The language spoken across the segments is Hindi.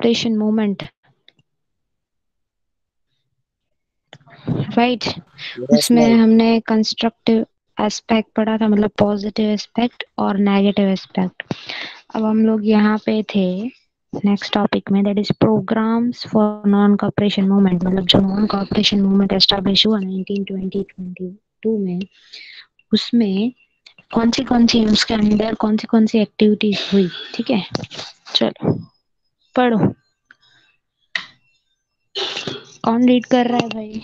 Corporation movement, right. Yes, उसमें right. हमने कंस्ट्रक्टिव एस्पेक्ट पढ़ा था, मतलब पॉजिटिव एस्पेक्ट और नेगेटिव एस्पेक्ट। अब हम लोग यहाँ पे थे नेक्स्ट टॉपिक में, that is programmes for non cooperation movement. मतलब जो नॉन कॉपरेशन मूवमेंट एस्टेब्लिश हुआ 1922 में, उसमें कौन सी उसके अंदर कौन सी एक्टिविटीज हुई। ठीक है, चलो पढ़ो। कौन रीड कर रहा है भाई?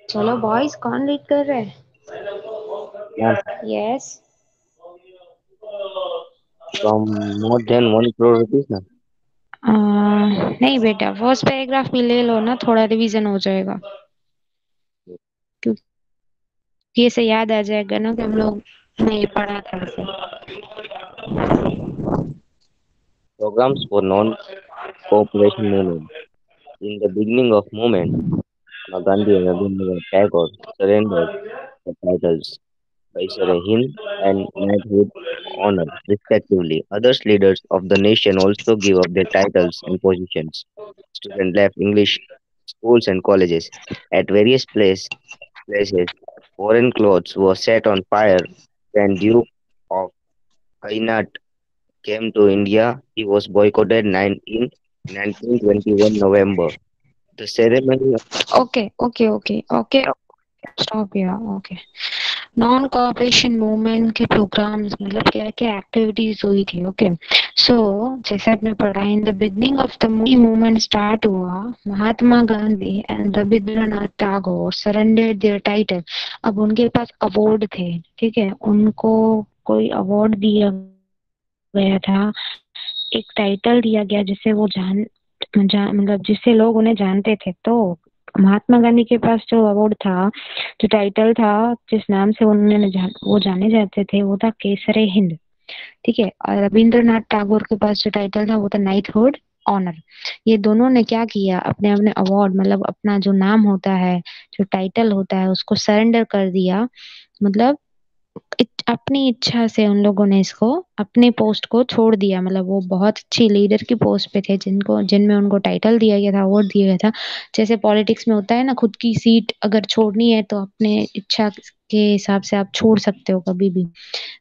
चलो बॉयज, कौन रीड कर रहा है? Yes, yes. from more than 1 crore rupees ना। नहीं बेटा, फर्स्ट पैराग्राफ भी ले लो ना, थोड़ा रिवीजन हो जाएगा, क्योंकि ऐसे याद आ जाएगा ना कि हम लोग ने ये पढ़ा था ऐसे। Programs for non-cooperation movement. In the beginning of movement, Mahatma Gandhi and Rabindranath Tagore surrendered the titles Viceroy Hind and Knighthood honor, respectively. Other leaders of the nation also gave up their titles and positions. Students left English schools and colleges. At various places, foreign clothes were set on fire. When Duke of Hainaut came to India, he was boycotted in 1921 November. The ceremony okay okay okay okay, stop या ओके। नॉन कोऑपरेशन मूवमेंट के प्रोग्राम्स, मतलब क्या क्या एक्टिविटीज हुई थी। ओके, सो जैसे आपने पढ़ा, in the beginning of the movement start हुआ, Mahatma Gandhi and Rabindranath Tagore surrendered their title. अब उनके पास अवार्ड थे, ठीक है, उनको कोई अवार्ड दिया गया था, एक टाइटल दिया गया जिसे वो मतलब जिससे लोग उन्हें जानते थे। तो महात्मा गांधी के पास जो अवार्ड था, जो टाइटल था, जिस नाम से वो जाने जाते थे, वो था केसरे हिंद। ठीक है, और रविंद्रनाथ टैगोर के पास जो टाइटल था वो था नाइटहुड ऑनर। ये दोनों ने क्या किया, अपने अपने अवार्ड, मतलब अपना जो नाम होता है, जो टाइटल होता है, उसको सरेंडर कर दिया। मतलब अपनी इच्छा से उन लोगों ने इसको, अपने पोस्ट को छोड़ दिया। मतलब वो बहुत अच्छी लीडर की पोस्ट पे थे, जिनमें उनको टाइटल दिया गया था, अवार्ड दिया गया था। जैसे पॉलिटिक्स में होता है ना, खुद की सीट अगर छोड़नी है तो अपने इच्छा के हिसाब से आप छोड़ सकते हो कभी भी।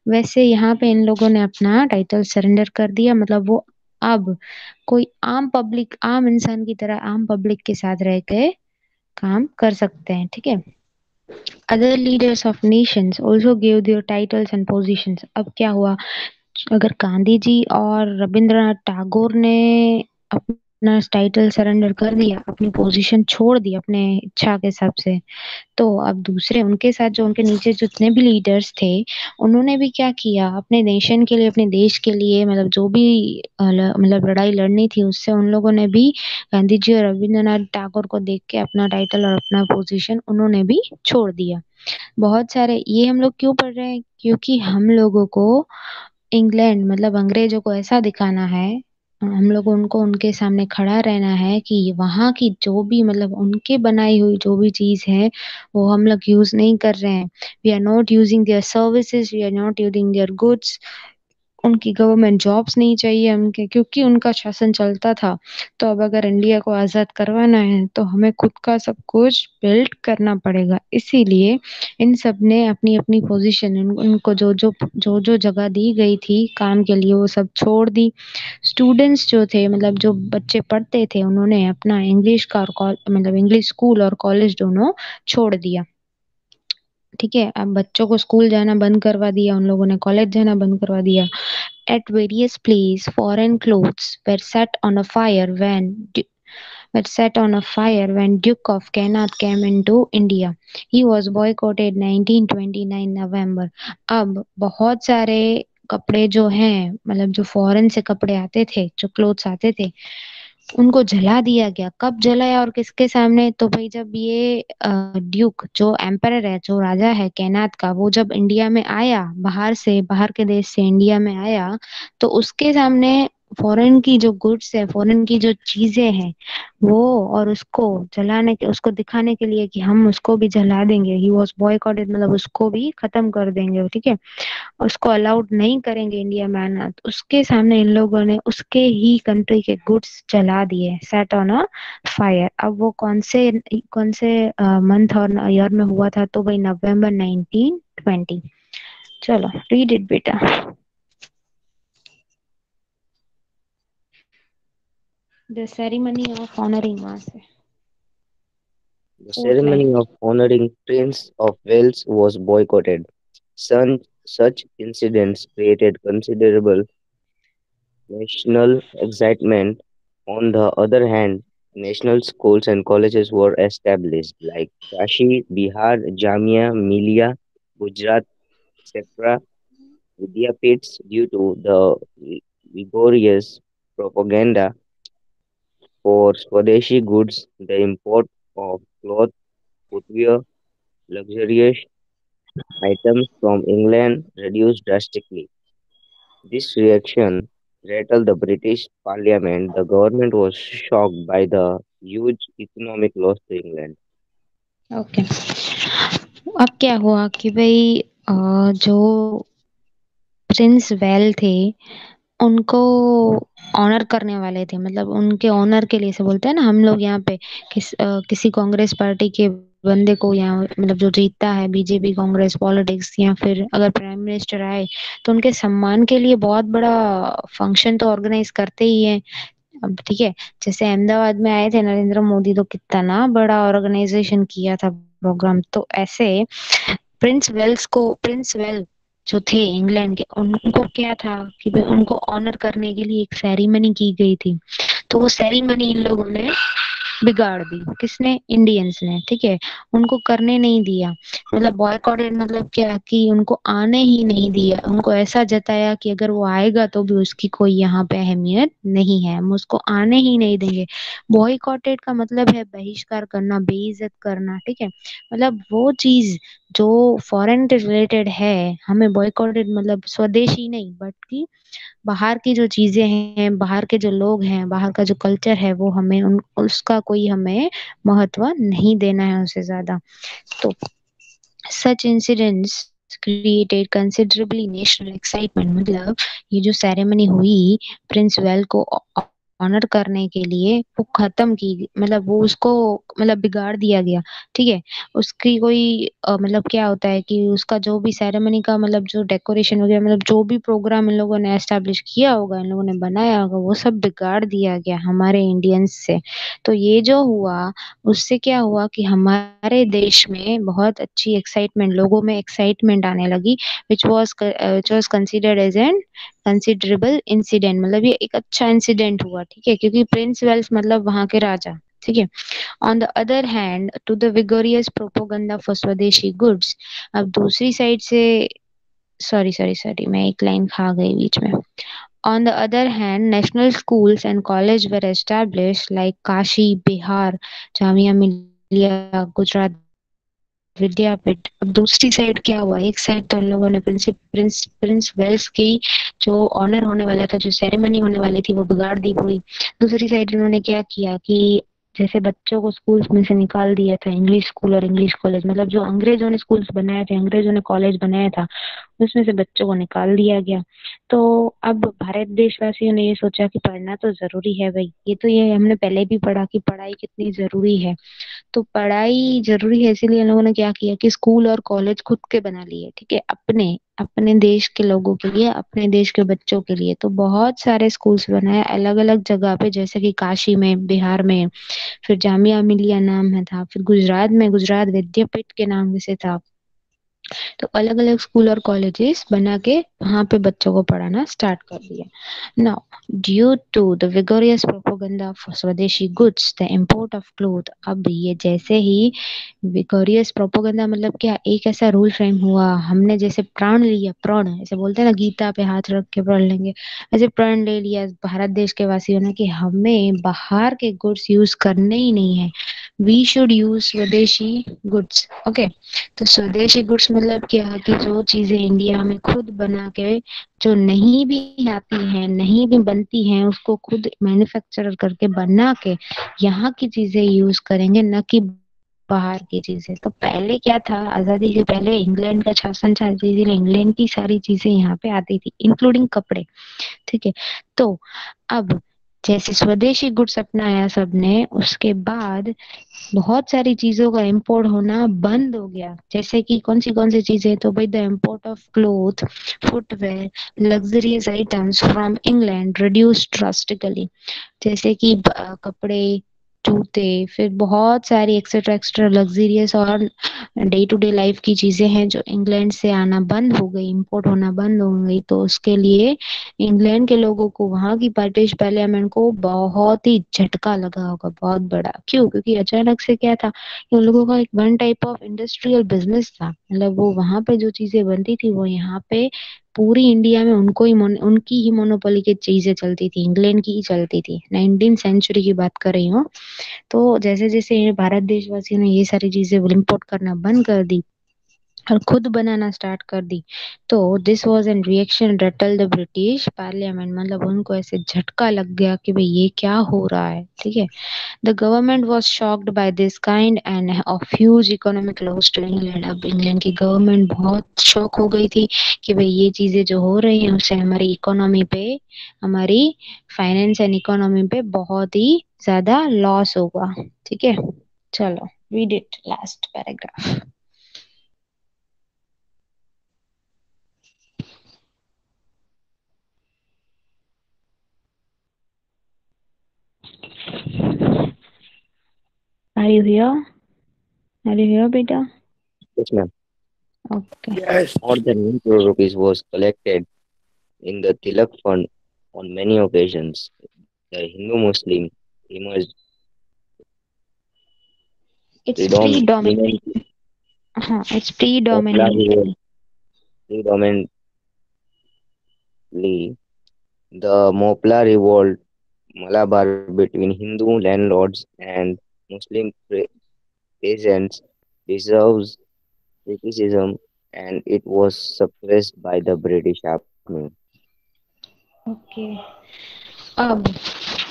वैसे यहाँ पे इन लोगों ने अपना टाइटल सरेंडर कर दिया। मतलब वो अब कोई आम इंसान की तरह आम पब्लिक के साथ रह के काम कर सकते हैं। ठीक है, other leaders of Nations also give their titles and positions. अब क्या हुआ, अगर गांधी जी और रविंद्रनाथ टैगोर ने अपना टाइटल सरेंडर कर दिया, अपनी पोजीशन छोड़ दी अपने इच्छा के हिसाब से, तो अब दूसरे उनके साथ जो उनके नीचे जितने भी लीडर्स थे, उन्होंने भी क्या किया, अपने नेशन के लिए, अपने देश के लिए, मतलब जो भी मतलब लड़ाई लड़नी थी, उससे उन लोगों ने भी गांधी जी और रविंद्रनाथ टैगोर को देख के अपना टाइटल और अपना पोजीशन उन्होंने भी छोड़ दिया। बहुत सारे ये हम लोग क्यों पढ़ रहे हैं, क्योंकि हम लोगों को इंग्लैंड, मतलब अंग्रेजों को ऐसा दिखाना है, हम लोग उनको उनके सामने खड़ा रहना है कि वहां की जो भी, मतलब उनके बनाई हुई जो भी चीज है, वो हम लोग यूज नहीं कर रहे हैं। We are not using their services, we are not using their goods. उनकी गवर्नमेंट जॉब्स नहीं चाहिए हमके, क्योंकि उनका शासन चलता था। तो अब अगर इंडिया को आजाद करवाना है तो हमें खुद का सब कुछ बिल्ड करना पड़ेगा। इसीलिए इन सब ने अपनी अपनी पोजीशन, उनको जो जगह दी गई थी काम के लिए, वो सब छोड़ दी। स्टूडेंट्स जो थे, मतलब जो बच्चे पढ़ते थे, उन्होंने अपना इंग्लिश का और मतलब इंग्लिश स्कूल और कॉलेज दोनों छोड़ दिया। ठीक है, अब बच्चों को स्कूल जाना बंद करवा दिया, उन लोगों ने कॉलेज जाना बंद करवा दिया। At various places, foreign clothes were set on a fire when Duke of Connaught came into India. He was boycotted 1929 November. अब बहुत सारे कपड़े जो हैं, मतलब जो फॉरेन से कपड़े आते थे, जो क्लोथ्स आते थे, उनको जला दिया गया। कब जलाया और किसके सामने? तो भाई जब ये ड्यूक, जो एम्परर है, जो राजा है कैनात का, वो जब इंडिया में आया, बाहर के देश से इंडिया में आया, तो उसके सामने फॉरेन की जो गुड्स है, फॉरेन की जो चीजें हैं वो, और उसको जलाने के, उसको दिखाने के लिए कि हम उसको भी जला देंगे, ही वॉज बॉयकॉटेड, मतलब उसको भी खत्म कर देंगे, ठीक है, उसको अलाउड नहीं करेंगे इंडिया में आना, तो उसके सामने इन लोगों ने उसके ही कंट्री के गुड्स जला दिए, सेट ऑन अ फायर। अब वो कौन से मंथ और ईयर में हुआ था, तो भाई नवंबर 1920। चलो रीड इट बेटा। द सेरेमनी ऑफ ऑनरिंग, वहां से The fourth line. ceremony of honoring Prince of Wales was boycotted. Such incidents created considerable national excitement. On the other hand, national schools and colleges were established, like Kashi, Bihar, Jamia, Millia, Gujarat, etc. Vidyapits due to the vigorous propaganda for Swadeshi goods, the import of cloth, footwear, luxurious items from England reduced drastically. This reaction rattled the British Parliament. The government was shocked by the huge economic loss to England. Okay, अब क्या हुआ कि भाई जो प्रिंस वेल थे उनको ऑनर करने वाले थे, मतलब उनके ऑनर के लिए से बोलते हैं ना हम लोग यहाँ पे, किसी कांग्रेस पार्टी के बंदे को यहाँ, मतलब जो जीतता है बीजेपी कांग्रेस पॉलिटिक्स, या फिर अगर प्राइम मिनिस्टर आए तो उनके सम्मान के लिए बहुत बड़ा फंक्शन तो ऑर्गेनाइज करते ही हैं। अब ठीक है, जैसे अहमदाबाद में आए थे नरेंद्र मोदी, तो कितना बड़ा ऑर्गेनाइजेशन किया था प्रोग्राम, तो ऐसे प्रिंस वेल जो थे इंग्लैंड के, उनको क्या था कि भाई उनको ऑनर करने के लिए एक सेरेमनी की गई थी, तो वो सेरेमनी इन लोगों ने बिगाड़ दी। किसने? इंडियंस ने, ठीक है, उनको करने नहीं दिया, मतलब बॉयकॉटेड, मतलब क्या कि उनको आने ही नहीं दिया, उनको ऐसा जताया कि अगर वो आएगा तो भी उसकी कोई यहाँ पे अहमियत नहीं है, हम उसको आने ही नहीं देंगे। बॉयकॉटेड का मतलब है बहिष्कार करना, बेइज्जत करना, ठीक है, मतलब वो चीज जो फॉरेन रिलेटेड है, हमें बॉयकॉटेड मतलब स्वदेशी नहीं, बट बाहर की जो चीजें हैं, बाहर के जो लोग हैं, बाहर का जो कल्चर है, वो हमें उसका कोई हमें महत्व नहीं देना है उससे ज्यादा। तो such incidents created considerably national excitement, मतलब ये जो सेरेमनी हुई प्रिंस वेल को ऑनर करने के लिए, वो खत्म की, मतलब वो उसको मतलब बिगाड़ दिया गया, ठीक है, उसकी कोई मतलब क्या होता है कि उसका जो भी सेरेमनी का मतलब जो डेकोरेशन वगैरह, मतलब जो भी प्रोग्राम इन लोगों ने एस्टेब्लिश किया होगा, इन लोगों ने बनाया होगा, वो सब बिगाड़ दिया गया हमारे इंडियंस से। तो ये जो हुआ, उससे क्या हुआ कि हमारे देश में बहुत अच्छी एक्साइटमेंट, लोगों में एक्साइटमेंट आने लगी, which was considered as an considerable incident, मतलब ये एक अच्छा इंसिडेंट हुआ, ठीक है, क्योंकि प्रिंस वेल्स मतलब वहां के राजा, ठीक है। On the other hand to the vigorous propaganda for swadeshi goods, अब दूसरी साइड से, सॉरी मैं एक लाइन खा गई बीच में। On the other hand, national schools and colleges were established like Kashi, Bihar, Jamia Millia, Gujarat विद्यापीठ। अब दूसरी साइड क्या हुआ, एक साइड तो इन लोगों ने प्रिंस वेल्स की जो ऑनर होने वाला था, जो सेरेमनी होने वाली थी, वो बिगाड़ दी पूरी। दूसरी साइड इन्होंने क्या किया कि जैसे बच्चों को स्कूल्स में से निकाल दिया था, इंग्लिश स्कूल और इंग्लिश कॉलेज, मतलब जो अंग्रेजों ने स्कूल्स बनाए थे, अंग्रेजों ने कॉलेज बनाया था, उसमें से बच्चों को निकाल दिया गया। तो अब भारत देशवासियों ने ये सोचा कि पढ़ना तो जरूरी है भाई, ये हमने पहले भी पढ़ा कि पढ़ाई कितनी जरूरी है, तो पढ़ाई जरूरी है, इसीलिए इन लोगों ने क्या किया कि स्कूल और कॉलेज खुद के बना लिए, ठीक है, अपने अपने देश के लोगों के लिए, अपने देश के बच्चों के लिए। तो बहुत सारे स्कूल्स बनाए अलग अलग जगह पे, जैसे कि काशी में, बिहार में, फिर जामिया मिलिया नाम है था, फिर गुजरात में गुजरात विद्यापीठ के नाम से था। तो अलग अलग स्कूल और कॉलेजेस बना के वहां पे बच्चों को पढ़ाना स्टार्ट कर दिया। Now due to the vigorous propaganda for swadeshi goods the import of cloth, अब ये जैसे ही विगोरियस प्रोपोगंडा मतलब क्या, एक ऐसा रूल फ्रेम हुआ, हमने जैसे प्राण लिया, प्रण ऐसे बोलते हैं ना, गीता पे हाथ रख के प्रण लेंगे, ऐसे प्रण ले लिया भारत देश के वासियों ने कि हमें बाहर के गुड्स यूज करने ही नहीं है, वी शुड यूज स्वदेशी गुड्स। ओके, तो स्वदेशी गुड्स मतलब क्या कि जो चीजें इंडिया में खुद बना के, जो नहीं भी आती हैं, नहीं भी बनती हैं, उसको खुद मैन्युफैक्चर करके बना के यहाँ की चीजें यूज करेंगे, न कि बाहर की चीजें। तो पहले क्या था, आजादी के पहले इंग्लैंड का शासन चलती थी, इंग्लैंड की सारी चीजें यहाँ पे आती थी, इंक्लूडिंग कपड़े। ठीक है, तो अब जैसे स्वदेशी गुड्स अपनाया सबने, उसके बाद बहुत सारी चीजों का इंपोर्ट होना बंद हो गया। जैसे कि कौन सी चीजें, तो भाई the import of cloth, footwear, luxurious items from England reduced drastically. जैसे कि कपड़े, जूते, फिर बहुत सारी एक्स्ट्रा एक्स्ट्रा लग्जरियस और डे टू डे लाइफ की चीजें हैं जो इंग्लैंड से आना बंद हो गई, इंपोर्ट होना बंद हो गई। तो उसके लिए इंग्लैंड के लोगों को, वहां की ब्रिटिश पार्लियामेंट को बहुत ही झटका लगा होगा, बहुत बड़ा। क्यों? क्योंकि अचानक से क्या था कि उन लोगों का एक one type of industrial business था, मतलब वो वहां पे जो चीजें बनती थी वो यहाँ पे पूरी इंडिया में उनकी ही मोनोपोली की चीजें चलती थी, इंग्लैंड की ही चलती थी। 19th सेंचुरी की बात कर रही हूँ। तो जैसे जैसे भारत देशवासियों ने ये सारी चीजें इम्पोर्ट करना बंद कर दी और खुद बनाना स्टार्ट कर दी, तो this was an reaction Ratle the British parliament, मतलब उनको ऐसे झटका लग गया कि भाई ये क्या हो रहा है। ठीक है, the government was shocked by this kind and of huge economic loss to England. अब इंग्लैंड की गवर्नमेंट बहुत शॉक हो गई थी कि भाई ये चीजें जो हो रही हैं उससे हमारी इकोनॉमी पे, हमारी फाइनेंस एंड इकोनॉमी पे बहुत ही ज्यादा लॉस होगा। ठीक है, चलो read it last paragraph. Are you here? Are you here बेटा? Yes, ma'am. Okay. More than 1 crore rupees was collected in the Tilak Fund on many occasions. The Hindu-Muslim emerged it's predominantly predominant, हाँ it's Mopla revolt, predominantly. predominantly the Mopla revolt, Malabar between Hindu landlords and Muslim peasants deserves criticism, and it was suppressed by the British Army. Okay, अब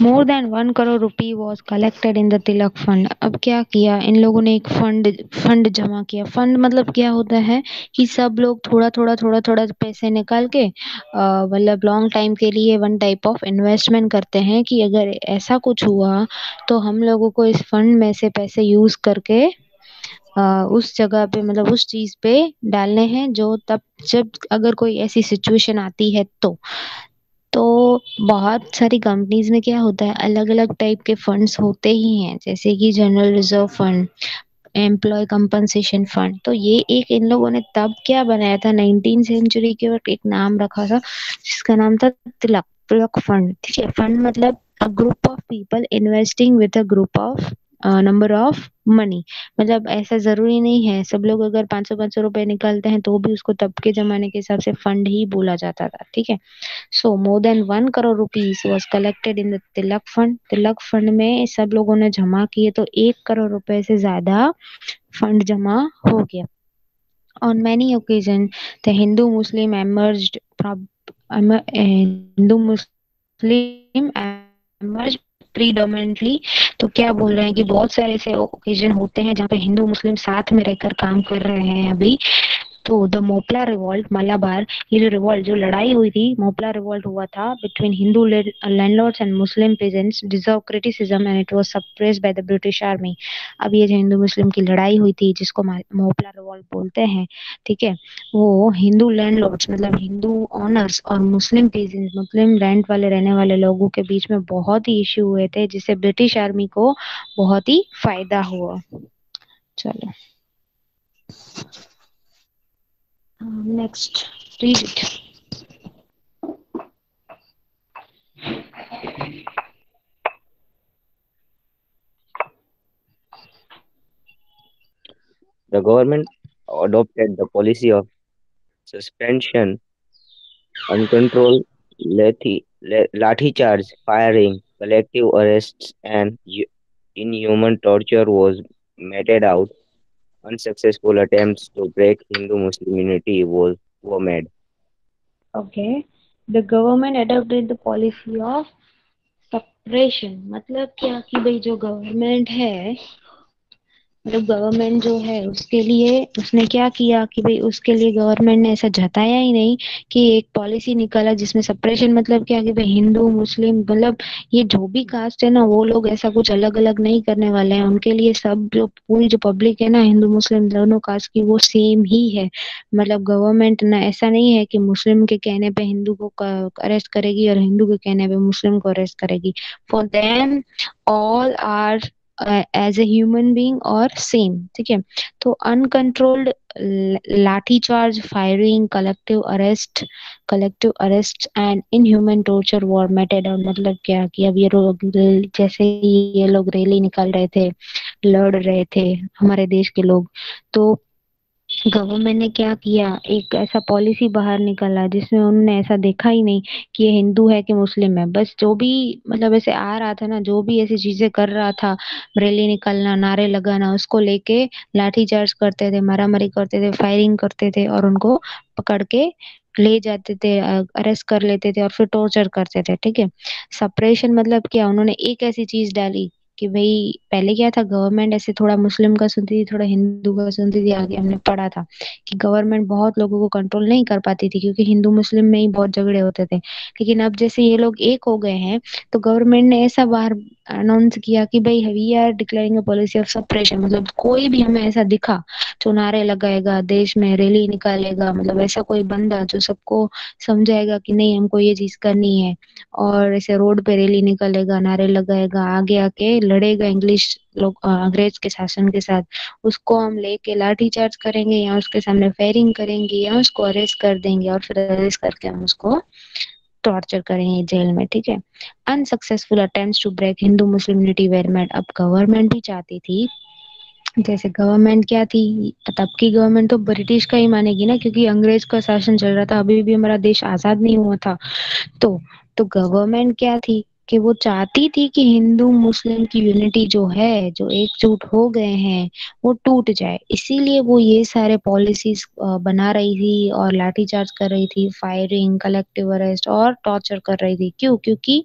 more than 1 crore rupee was collected in the Tilak fund. अब क्या किया इन लोगों ने, एक फंड जमा किया। फंड मतलब क्या होता है कि सब लोग थोड़ा थोड़ा पैसे निकाल के मतलब लॉन्ग टाइम के लिए वन टाइप ऑफ इन्वेस्टमेंट करते हैं कि अगर ऐसा कुछ हुआ तो हम लोगों को इस फंड में से पैसे यूज करके उस जगह पे, मतलब उस चीज पे डालने हैं जो तब, जब अगर कोई ऐसी सिचुएशन आती है तो बहुत सारी कंपनीज में क्या होता है, अलग अलग टाइप के फंड्स होते ही हैं, जैसे कि general reserve fund, employee compensation fund. तो ये एक इन लोगों ने तब क्या बनाया था 19th सेंचुरी के वक्त, एक नाम रखा था जिसका नाम था तिलक, तिलक फंड। ठीक है, फंड मतलब a group of people investing with a group of number of money. मतलब ऐसा जरूरी नहीं है सब लोग अगर 500 500 रुपए निकालते हैं तो भी उसको तब के जमाने के हिसाब से फंड ही बोला जाता था। ठीक है, so more than 1 crore rupees was collected in the Tilak fund. Tilak fund में सब लोगों ने जमा किए तो 1 करोड़ रुपए से ज्यादा फंड जमा हो गया। On many occasions, the Hindu Muslim emerged, Hindu Muslim emerged predominantly। तो क्या बोल रहे हैं कि बहुत सारे ऐसे ओकेजन होते हैं जहाँ पे हिंदू मुस्लिम साथ में रहकर काम कर रहे हैं अभी। तो द मोपला रिवॉल्ट मलाबार, ये जो रिवॉल्ट, जो लड़ाई हुई थी, मोपला रिवॉल्ट हुआ था between Hindu landlords and Muslim pageants, deserve criticism and it was suppressed by the British army. अब ये जो हिंदू मुस्लिम की लड़ाई हुई थी जिसको मोपला रिवॉल्ट बोलते हैं, ठीक है, वो हिंदू लैंडलॉर्ड्स मतलब हिंदू ऑनर्स और मुस्लिम पेजेंट्स, मुस्लिम रेंट वाले रहने वाले लोगों के बीच में बहुत ही इश्यू हुए थे, जिससे ब्रिटिश आर्मी को बहुत ही फायदा हुआ। चलो next, read it. The government adopted the policy of suspension, uncontrolled lathi charge, firing, collective arrests, and Inhuman torture was meted out. Unsuccessful attempts to break Hindu-Muslim unity were made. Okay. The government adopted the policy of separation. मतलब क्या कि भाई जो गवर्नमेंट है, मतलब गवर्नमेंट जो है उसके लिए उसने क्या किया कि भाई उसके लिए गवर्नमेंट ने ऐसा जताया ही नहीं कि एक पॉलिसी निकाला जिसमें सेपरेशन, मतलब क्या कि भाई हिंदू मुस्लिम, मतलब ये जो भी कास्ट है ना वो लोग ऐसा कुछ अलग अलग नहीं करने वाले हैं। उनके लिए सब जो पूरी जो पब्लिक है ना, हिंदू मुस्लिम दोनों कास्ट की, वो सेम ही है। मतलब गवर्नमेंट ना ऐसा नहीं है कि मुस्लिम के कहने पे हिंदू को अरेस्ट करेगी और हिंदू के कहने पे मुस्लिम को अरेस्ट करेगी। For them all are as a human being और सेम, ठीक है। तो uncontrolled lathi charge, firing, collective arrest and inhuman torture were meted out. मतलब क्या कि अब ये लोग जैसे ही ये लोग रैली निकाल रहे थे, लड़ रहे थे हमारे देश के लोग, तो गवर्नमेंट ने क्या किया, एक ऐसा पॉलिसी बाहर निकाला जिसमें उन्होंने ऐसा देखा ही नहीं कि ये हिंदू है कि मुस्लिम है। बस जो भी मतलब ऐसे आ रहा था ना, जो भी ऐसी चीजें कर रहा था, रैली निकालना, नारे लगाना, उसको लेके लाठी चार्ज करते थे, मारामारी करते थे, फायरिंग करते थे और उनको पकड़ के ले जाते थे, अरेस्ट कर लेते थे और फिर टॉर्चर करते थे, ठीक है। सेपरेशन मतलब क्या, उन्होंने एक ऐसी चीज डाली कि भाई पहले क्या था, गवर्नमेंट ऐसे थोड़ा मुस्लिम का सुनती थी, थोड़ा हिंदू का सुनती थी। आगे हमने पढ़ा था कि गवर्नमेंट बहुत लोगों को कंट्रोल नहीं कर पाती थी क्योंकि हिंदू मुस्लिम में ही बहुत झगड़े होते थे। लेकिन अब जैसे ये लोग एक हो गए हैं, तो गवर्नमेंट ने ऐसा बाहर अनाउंस किया कि भाई we are declaring a policy of separation. मतलब कोई भी हमें ऐसा दिखा जो नारे लगाएगा, देश में रैली निकालेगा, मतलब ऐसा कोई बंदा जो सबको समझाएगा कि नहीं हमको ये चीज करनी है, और ऐसे रोड पे रैली निकालेगा, नारे लगाएगा, आगे आके लड़ेगा इंग्लिश लोग अंग्रेज के शासन के साथ, उसको हम लेके लाठी चार्ज करेंगे या उसके सामने फायरिंग करेंगे या उसको अरेस्ट कर देंगे और फिर अरेस्ट करके हम उसको टॉर्चर करेंगे जेल में, ठीक है। Unsuccessful attempts to break Hindu Muslim unity were made. अब गवर्नमेंट भी चाहती थी, जैसे गवर्नमेंट क्या थी, तब की गवर्नमेंट तो ब्रिटिश का ही मानेगी ना, क्योंकि अंग्रेज का शासन चल रहा था, अभी भी हमारा देश आजाद नहीं हुआ था। तो तो गवर्नमेंट क्या थी कि वो चाहती थी कि हिंदू मुस्लिम की यूनिटी जो है, जो एकजुट हो गए हैं, वो टूट जाए। इसीलिए वो ये सारे पॉलिसीज बना रही थी और लाठीचार्ज कर रही थी, फायरिंग, कलेक्टिव अरेस्ट और टॉर्चर कर रही थी। क्यों? क्योंकि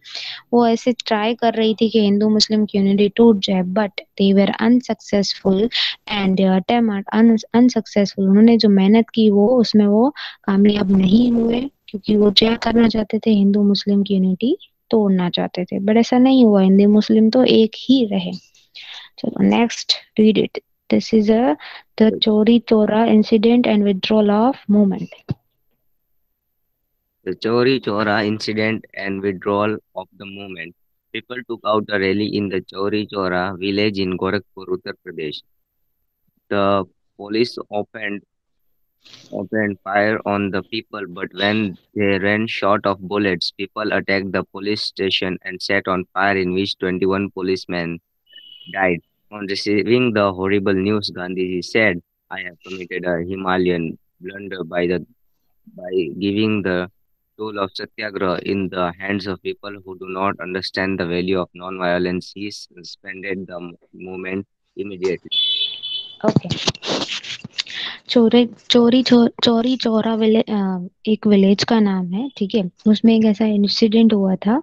वो ऐसे ट्राई कर रही थी कि हिंदू मुस्लिम की यूनिटी टूट जाए, but they were unsuccessful and their attempt unsuccessful. उन्होंने जो मेहनत की वो उसमें वो कामयाब नहीं हुए, क्योंकि वो क्या करना चाहते थे, हिंदू मुस्लिम की यूनिटी तोड़ना चाहते थे, बट ऐसा नहीं हुआ, हिंदू मुस्लिम तो एक ही रहे। चलो next, read it. This is a the चोरी चोरा incident and withdrawal of movement. The Chori Chora incident and withdrawal of the movement. People took out a rally in the Chori Chora village in Gorakhpur, Uttar Pradesh. The police opened fire on the people, but when they ran short of bullets, people attacked the police station and set on fire, in which 21 policemen died. On receiving the horrible news, Gandhiji said, "I have committed a Himalayan blunder by giving the tool of satyagraha in the hands of people who do not understand the value of non-violence." He suspended the movement immediately. Okay. चोरी चौरा एक विलेज का नाम है, ठीक है। उसमें एक ऐसा इंसिडेंट हुआ था,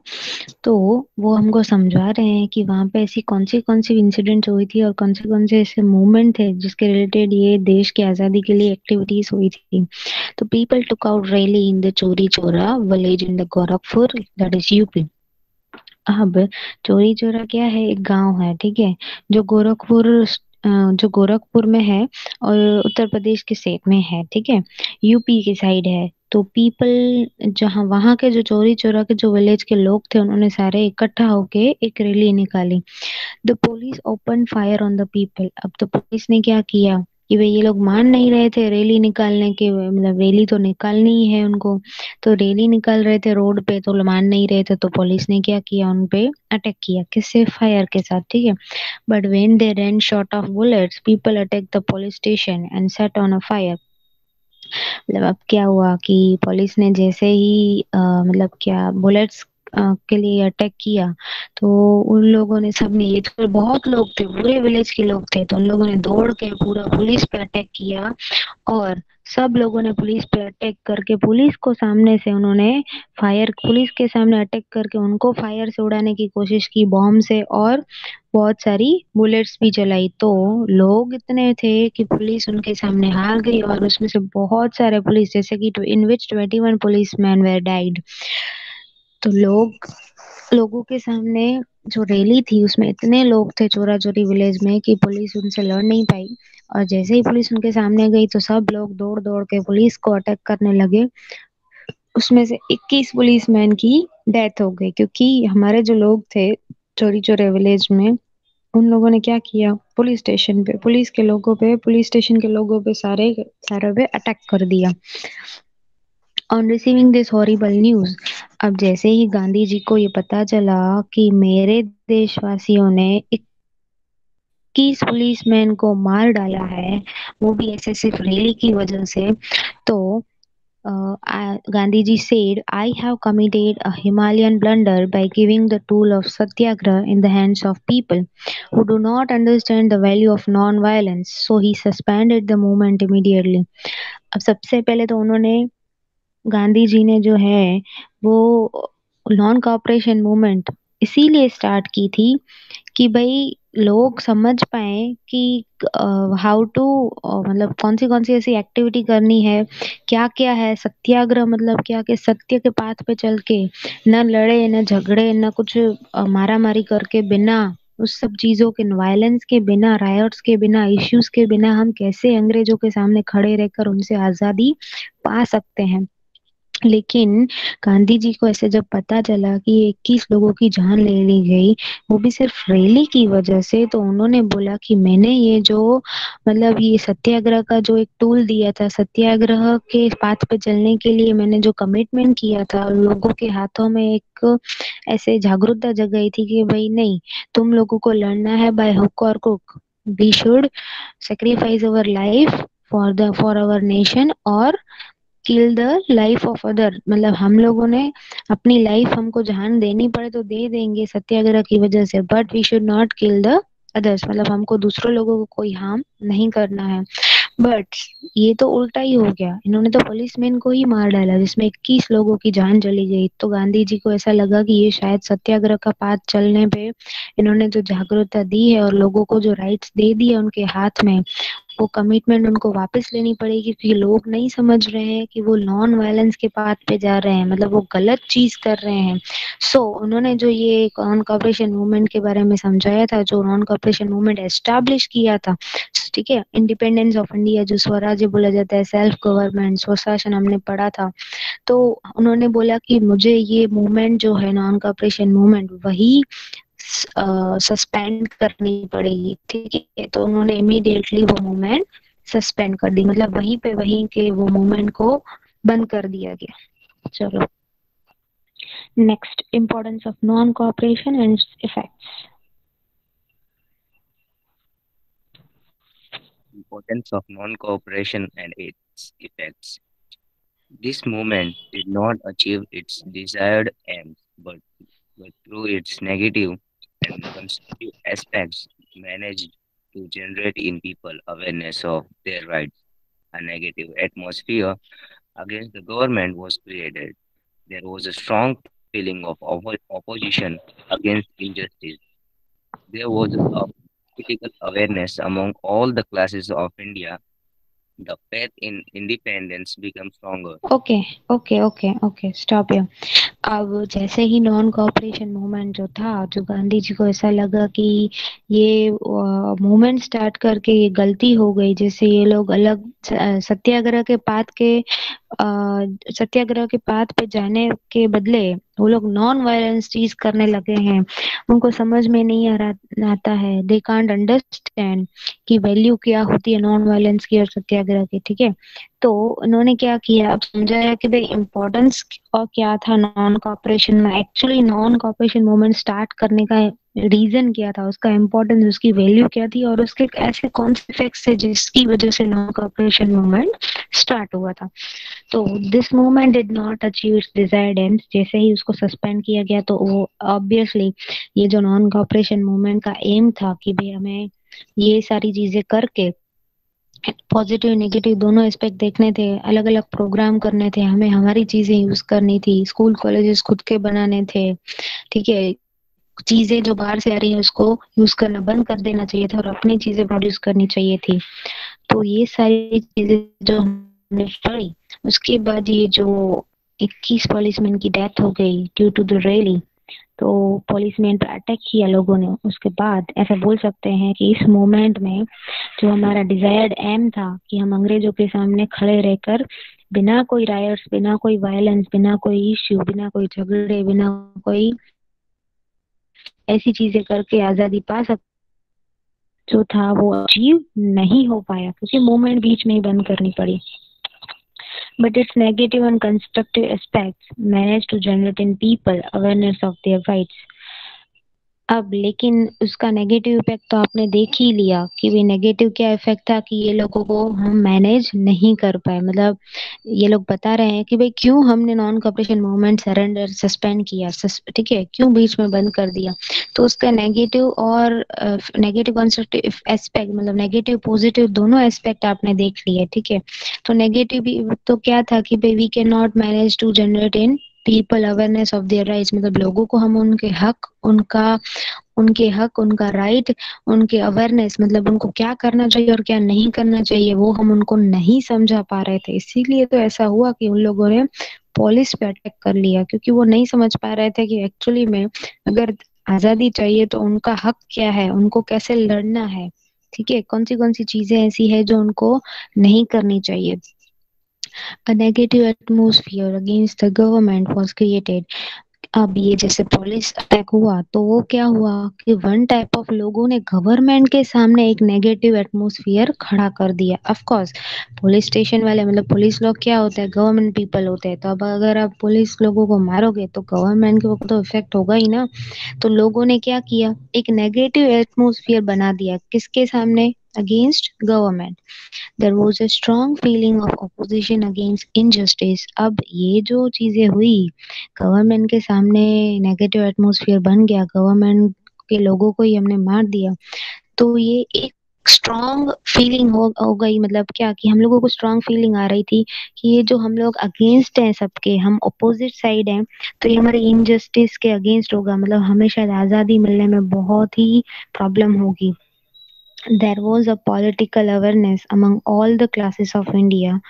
तो वो हमको समझा रहे हैं कि वहां पे ऐसी कौन सी इंसिडेंट हुई थी और कौन से ऐसे मूवमेंट थे जिसके रिलेटेड ये देश की आजादी के लिए एक्टिविटीज हुई थी। तो people took out rally in the चोरी चोरा village in the Gorakhpur, that is UP. अब चोरी चोरा क्या है, एक गांव है, ठीक है, जो गोरखपुर में है और उत्तर प्रदेश के स्टेट में है, ठीक है, यूपी की साइड है। तो पीपल जहाँ वहां के जो चोरी चोरा के जो विलेज के लोग थे, उन्होंने सारे इकट्ठा होके एक रैली निकाली। The police open fire on the people. अब तो पुलिस ने क्या किया कि भाई ये लोग मान नहीं रहे थे रैली निकालने के, मतलब रैली तो निकालनी ही है उनको, तो रैली निकाल रहे थे रोड पे, तो मान नहीं रहे थे, तो पुलिस ने क्या किया, उन पे अटैक किया, किससे, फायर के साथ, ठीक है। But when they ran short of bullets, people attack the police station and set on a fire. मतलब अब क्या हुआ कि पुलिस ने जैसे ही मतलब क्या बुलेट्स के लिए अटैक किया, तो उन लोगों ने सबने, ये तो बहुत लोग थे, पूरे विलेज के लोग थे, तो उन लोगों ने दौड़ के पूरा पुलिस पे अटैक किया और सब लोगों ने पुलिस पे अटैक करके पुलिस को सामने से उन्होंने फायर, पुलिस के सामने अटैक करके उनको फायर से उड़ाने की कोशिश की बॉम्ब से, और बहुत सारी बुलेट्स भी चलाई। तो लोग इतने थे कि पुलिस उनके सामने हार गई और उसमें से बहुत सारे पुलिस, जैसे कि इन विच 21 पुलिस मैन वेर डाइड। तो लोगों के सामने जो रैली थी उसमें इतने लोग थे चोरा चोरी विलेज में कि पुलिस उनसे लड़ नहीं पाई। और जैसे ही पुलिस उनके सामने गई तो सब लोग दौड़ दौड़ के पुलिस को अटैक करने लगे। उसमें से 21 पुलिसमैन की डेथ हो गई, क्योंकि हमारे जो लोग थे चोरी चोरे विलेज में, उन लोगों ने क्या किया, पुलिस स्टेशन पे, पुलिस के लोगों पे, पुलिस स्टेशन के लोगों पे सारे पे अटैक कर दिया। On receiving this horrible news, अब जैसे ही गांधी जी को ये पता चला कि मेरे देशवासियों ने 21 पुलिसमैन को मार डाला है, वो भी ऐसे सिर्फ रैली की वजह से, तो Gandhiji said, I have committed a Himalayan blunder by giving the tool of satyagraha in the hands of people who do not understand the value of non-violence. So he suspended the movement immediately. अब सबसे पहले तो उन्होंने, गांधी जी ने जो है वो नॉन कॉपरेशन मूवमेंट इसीलिए स्टार्ट की थी कि भाई लोग समझ पाए कि हाउ टू, मतलब कौन सी ऐसी एक्टिविटी करनी है, क्या क्या है सत्याग्रह, मतलब क्या, कि सत्य के पाथ पे चल के न लड़े न झगड़े न कुछ मारा मारी करके, बिना उस सब चीजों के, वायलेंस के बिना, रायट्स के बिना, इश्यूज के बिना हम कैसे अंग्रेजों के सामने खड़े रहकर उनसे आजादी पा सकते हैं। लेकिन गांधी जी को ऐसे जब पता चला कि 21 लोगों की जान ले ली गई, वो भी सिर्फ रैली की वजह से, तो उन्होंने बोला कि मैंने ये जो, मतलब ये सत्याग्रह का जो एक टूल दिया था, सत्याग्रह के पाथ पे चलने के लिए मैंने जो कमिटमेंट किया था, लोगों के हाथों में एक ऐसे जागरूकता जगाई थी कि भाई नहीं, तुम लोगों को लड़ना है बाय हुक और crook, we should sacrifice our life for our nation और kill the life of other, मतलब हम लोगों ने अपनी लाइफ, हमको जान देनी पड़े तो दे देंगे सत्याग्रह की वजह से, but we should not kill the others, मतलब हमको दूसरों लोगों को कोई हार्म नहीं करना है। बट ये तो उल्टा ही हो गया, इन्होंने तो पुलिसमैन को ही मार डाला जिसमें 21 लोगों की जान चली गई। तो गांधी जी को ऐसा लगा कि ये शायद सत्याग्रह का पाथ चलने पे इन्होंने जो जागरूकता दी है और लोगों को जो राइट्स दे दिए उनके हाथ में, वो कमिटमेंट उनको वापस लेनी पड़ेगी, क्योंकि लोग नहीं समझ रहे हैं कि वो नॉन वायलेंस के पाथ पे जा रहे हैं, मतलब वो गलत चीज कर रहे हैं। सो उन्होंने जो ये नॉन कॉपरेशन मूवमेंट के बारे में समझाया था, जो नॉन कॉपरेशन मूवमेंट एस्टैब्लिश किया था, ठीक है, इंडिपेंडेंस ऑफ इंडिया, जो स्वराज्य बोला जाता है, सेल्फ गवर्नमेंट, स्वशासन हमने पढ़ा था, तो उन्होंने बोला कि मुझे ये मूवमेंट जो है नॉन कॉपरेशन मूवमेंट, वही सस्पेंड करनी पड़ेगी, ठीक है। तो उन्होंने इमीडिएटली वो मूवमेंट सस्पेंड कर दी, मतलब वहीं के वो मूवमेंट को बंद कर दिया गया। चलो, next, importance of non cooperation and effects. Importance of non-cooperation and its effects. This movement did not achieve its desired aims, but through its negative and constructive aspects, managed to generate in people awareness of their rights. A negative atmosphere against the government was created. There was a strong feeling of opposition against injustice. There was a political awareness among all the classes of India. The faith in independence became stronger. Okay okay okay okay, stop here. अब जैसे ही नॉन कोऑपरेशन मूवमेंट जो था, जो गांधी जी को ऐसा लगा कि ये मूवमेंट स्टार्ट करके ये गलती हो गई, जैसे ये लोग अलग सत्याग्रह के पाथ के सत्याग्रह के पाथ पे जाने के बदले वो लोग नॉन वायलेंस चीज करने लगे हैं, उनको समझ में नहीं आता है, दे कांट अंडरस्टैंड कि वैल्यू क्या होती है नॉन वायलेंस की और सत्याग्रह की, ठीक है। तो उन्होंने क्या किया, अब समझाया कि भाई इम्पोर्टेंस और क्या था नॉन कॉपरेशन में, actually non cooperation movement start करने का रीजन क्या था, उसका इम्पोर्टेंस, उसकी वैल्यू क्या थी, और उसके ऐसे कौन से फैक्ट्स थे जिसकी वजह से नॉन कॉपरेशन मूवमेंट स्टार्ट हुआ था। तो this movement did not achieve it's desired and. जैसे ही उसको सस्पेंड किया गया तो वो ऑब्वियसली ये जो नॉन कॉपरेशन मूवमेंट का एम था कि भाई हमें ये सारी चीजें करके पॉजिटिव नेगेटिव दोनों एस्पेक्ट देखने थे, अलग अलग प्रोग्राम करने थे, हमें हमारी चीजें यूज करनी थी, स्कूल कॉलेजेस खुद के बनाने थे, ठीक है। चीजें जो बाहर से आ रही है उसको यूज करना बंद कर देना चाहिए था और अपनी चीजें प्रोड्यूस करनी चाहिए थी। तो ये सारी चीजें जो हमने पढ़ी, उसके बाद ये जो 21 पुलिसमैन की डेथ हो गई ड्यू टू द रैली, तो पुलिसमैन पर अटैक किया लोगों ने, उसके बाद ऐसा बोल सकते हैं कि इस मोमेंट में जो हमारा डिजायर्ड एम था कि हम अंग्रेजों के सामने खड़े रहकर बिना कोई रायट्स, बिना कोई वायलेंस, बिना कोई इश्यू, बिना कोई झगड़े, बिना कोई ऐसी चीजें करके आजादी पा सकते, जो था वो अचीव नहीं हो पाया क्योंकि मूवमेंट बीच में ही बंद करनी पड़ी। But its negative and constructive aspects managed to generate in people awareness of their rights. अब लेकिन उसका नेगेटिव इफेक्ट तो आपने देख ही लिया कि वे नेगेटिव क्या इफेक्ट था कि ये लोगों को हम मैनेज नहीं कर पाए। मतलब ये लोग बता रहे हैं कि भाई क्यों हमने non cooperation movement surrender suspend किया, ठीक है, क्यों बीच में बंद कर दिया। तो उसका नेगेटिव और नेगेटिव कंस्ट्रक्टिव एस्पेक्ट, मतलब नेगेटिव पॉजिटिव दोनों एस्पेक्ट आपने देख लिए, ठीक है। तो नेगेटिव तो क्या था कि भाई we can not manage to generate in people awareness of their rights, मतलब लोगों को हम उनके हक, उनका राइट, उनके अवेयरनेस, मतलब उनको क्या करना चाहिए और क्या नहीं करना चाहिए वो हम उनको नहीं समझा पा रहे थे। इसीलिए तो ऐसा हुआ कि उन लोगों ने पुलिस पे अटैक कर लिया, क्योंकि वो नहीं समझ पा रहे थे कि एक्चुअली में अगर आजादी चाहिए तो उनका हक क्या है, उनको कैसे लड़ना है, ठीक है, कौन सी चीजें ऐसी है जो उनको नहीं करनी चाहिए। A negative atmosphere against the government was created. अब ये जैसे पुलिस अटैक हुआ तो वो क्या हुआ कि वन टाइप ऑफ लोगों ने गवर्नमेंट के सामने एक नेगेटिव एटमॉस्फेयर खड़ा कर दिया। ऑफ कोर्स पुलिस स्टेशन वाले, मतलब पुलिस लोग क्या होते हैं, गवर्नमेंट पीपल होते हैं, तो अब अगर आप पुलिस लोगों को मारोगे तो गवर्नमेंट के ऊपर तो इफेक्ट होगा ही ना। तो लोगों ने क्या किया, एक नेगेटिव एटमॉस्फेयर बना दिया, किसके सामने, against government. There was a strong feeling of opposition against injustice. अब ये जो चीजें हुई, गवर्नमेंट के सामने नेगेटिव एटमॉस्फेयर बन गया, गवर्नमेंट के लोगों को ही हमने मार दिया, तो ये एक स्ट्रांग फीलिंग हो गई। मतलब क्या कि हम लोगों को स्ट्रांग फीलिंग आ रही थी कि ये जो हम लोग अगेंस्ट हैं, सबके हम अपोजिट साइड हैं, तो ये हमारे इनजस्टिस के अगेंस्ट होगा, मतलब हमें शायद आजादी मिलने में बहुत ही प्रॉब्लम होगी। There was a political awareness among all the classes of India.